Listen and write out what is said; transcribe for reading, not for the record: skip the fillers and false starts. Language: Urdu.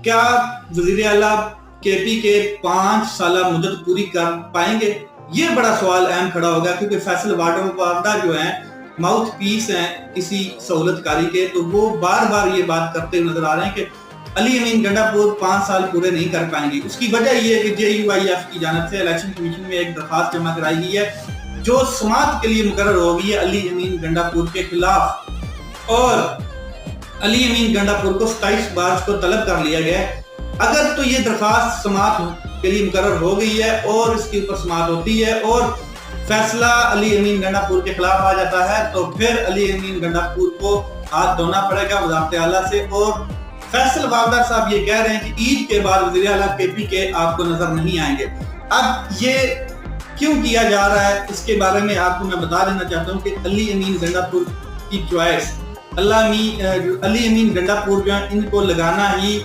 کیا وزیر اعلیٰ کے پی کے 5 سالہ مدت پوری کر پائیں گے؟ یہ بڑا سوال اہم کھڑا ہوگا، کیونکہ فیصل وابڈہ جو ہیں ماؤتھ پیس ہیں کسی سہولت کاری کے، تو وہ بار بار یہ بات کرتے نظر آ رہے ہیں کہ علی امین گنڈاپور 5 سال پورے نہیں کر پائیں گے۔ اس کی وجہ یہ ہے کہ جے یو آئی ایف کی جانب سے الیکشن کمیشن میں ایک درخواست جمع کرائی گئی ہے جو سماعت کے لیے مقرر ہو گئی ہے علی امین گنڈاپور کے خلاف، اور علی امین گنڈاپور کو 27 مارچ کو طلب کر لیا گیا ہے۔ اگر تو یہ درخواست سماعت کے لیے مقرر ہو گئی ہے اور اس کے اوپر سماعت ہوتی ہے اور فیصلہ علی امین گنڈاپور کے خلاف آ جاتا ہے، تو پھر علی امین گنڈاپور کو ہاتھ دھونا پڑے گا وزارت اعلیٰ سے، اور فیصل وابڈہ صاحب یہ کہہ رہے ہیں کہ عید کے بعد وزیر اعلیٰ کے پی کے آپ کو نظر نہیں آئیں گے۔ اب یہ کیوں کیا جا رہا ہے اس کے بارے میں آپ کو میں بتا دینا چاہتا ہوں کہ علی امین گنڈاپور کی چوائس، علی امین گنڈاپور جو ہے ان کو لگانا ہی